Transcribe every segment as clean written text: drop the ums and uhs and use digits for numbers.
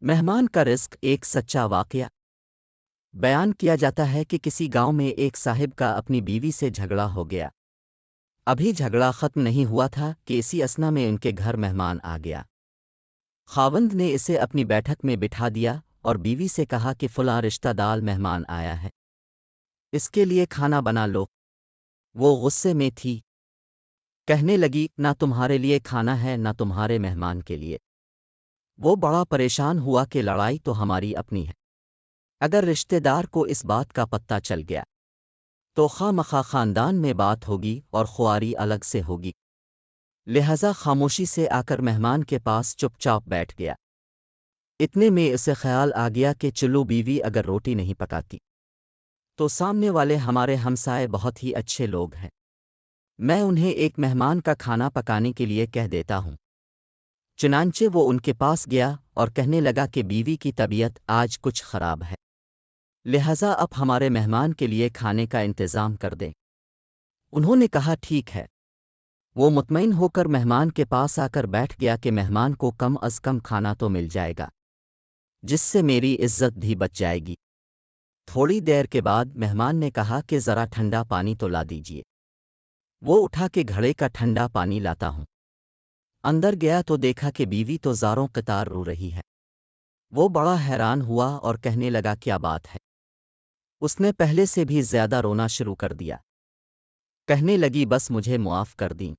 مہمان کا رزق ایک سچا واقعہ بیان کیا جاتا ہے کہ کسی گاؤں میں ایک صاحب کا اپنی بیوی سے جھگڑا ہو گیا۔ ابھی جھگڑا ختم نہیں ہوا تھا کہ اسی اثنا میں ان کے گھر مہمان آ گیا۔ خاوند نے اسے اپنی بیٹھک میں بٹھا دیا اور بیوی سے کہا کہ فلاں رشتہ دار مہمان آیا ہے، اس کے لیے کھانا بنا لو۔ وہ غصے میں تھی، کہنے لگی نہ تمہارے لیے کھانا ہے نہ تمہارے مہمان کے لیے۔ وہ بڑا پریشان ہوا کہ لڑائی تو ہماری اپنی ہے، اگر رشتہ دار کو اس بات کا پتہ چل گیا تو خواہ مخواہ خاندان میں بات ہوگی اور خواری الگ سے ہوگی، لہذا خاموشی سے آ کر مہمان کے پاس چپ چاپ بیٹھ گیا۔ اتنے میں اسے خیال آ گیا کہ چلو بیوی اگر روٹی نہیں پکاتی تو سامنے والے ہمارے ہمسائے بہت ہی اچھے لوگ ہیں، میں انہیں ایک مہمان کا کھانا پکانے کے لیے کہہ دیتا ہوں۔ چنانچہ وہ ان کے پاس گیا اور کہنے لگا کہ بیوی کی طبیعت آج کچھ خراب ہے، لہذا اب ہمارے مہمان کے لیے کھانے کا انتظام کر دیں۔ انہوں نے کہا ٹھیک ہے۔ وہ مطمئن ہو کر مہمان کے پاس آ کر بیٹھ گیا کہ مہمان کو کم از کم کھانا تو مل جائے گا، جس سے میری عزت بھی بچ جائے گی۔ تھوڑی دیر کے بعد مہمان نے کہا کہ ذرا ٹھنڈا پانی تو لا دیجیے۔ وہ اٹھا کے گھڑے کا ٹھنڈا پانی لاتا ہوں۔ اندر گیا تو دیکھا کہ بیوی تو زاروں قطار رو رہی ہے۔ وہ بڑا حیران ہوا اور کہنے لگا کیا بات ہے؟ اس نے پہلے سے بھی زیادہ رونا شروع کر دیا۔ کہنے لگی بس مجھے معاف کر دیں۔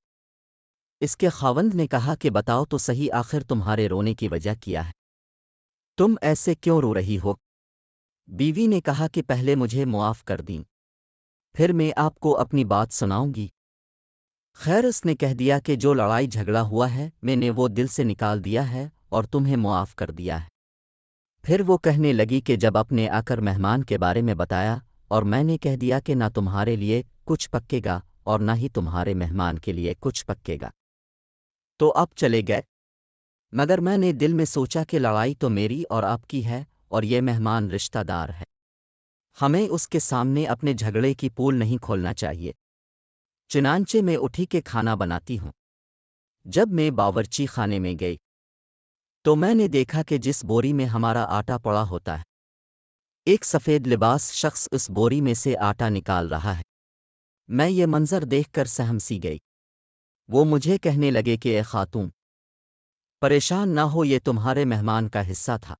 اس کے خاوند نے کہا کہ بتاؤ تو صحیح آخر تمہارے رونے کی وجہ کیا ہے؟ تم ایسے کیوں رو رہی ہو؟ بیوی نے کہا کہ پہلے مجھے معاف کر دیں، پھر میں آپ کو اپنی بات سناؤں گی۔ خیر اس نے کہہ دیا کہ جو لڑائی جھگڑا ہوا ہے میں نے وہ دل سے نکال دیا ہے اور تمہیں معاف کر دیا ہے۔ پھر وہ کہنے لگی کہ جب اپنے آ کر مہمان کے بارے میں بتایا اور میں نے کہہ دیا کہ نہ تمہارے لیے کچھ پکے گا اور نہ ہی تمہارے مہمان کے لیے کچھ پکے گا تو اب چلے گئے، مگر میں نے دل میں سوچا کہ لڑائی تو میری اور آپ کی ہے اور یہ مہمان رشتہ دار ہے، ہمیں اس کے سامنے اپنے جھگڑے کی پول نہیں کھولنا چاہیے۔ چنانچہ میں اٹھی کے کھانا بناتی ہوں۔ جب میں باورچی خانے میں گئی تو میں نے دیکھا کہ جس بوری میں ہمارا آٹا پڑا ہوتا ہے ایک سفید لباس شخص اس بوری میں سے آٹا نکال رہا ہے۔ میں یہ منظر دیکھ کر سہم سی گئی۔ وہ مجھے کہنے لگے کہ اے خاتون، پریشان نہ ہو، یہ تمہارے مہمان کا حصہ تھا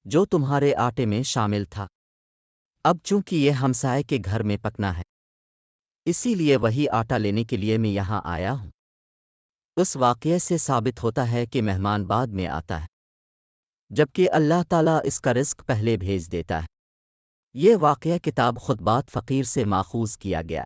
جو تمہارے آٹے میں شامل تھا، اب چونکہ یہ ہمسائے کے گھر میں پکنا ہے اسی لیے وہی آٹا لینے کے لیے میں یہاں آیا ہوں۔ اس واقعے سے ثابت ہوتا ہے کہ مہمان بعد میں آتا ہے، جبکہ اللہ تعالیٰ اس کا رزق پہلے بھیج دیتا ہے۔ یہ واقعہ کتاب خطبات فقیر سے ماخوذ کیا گیا۔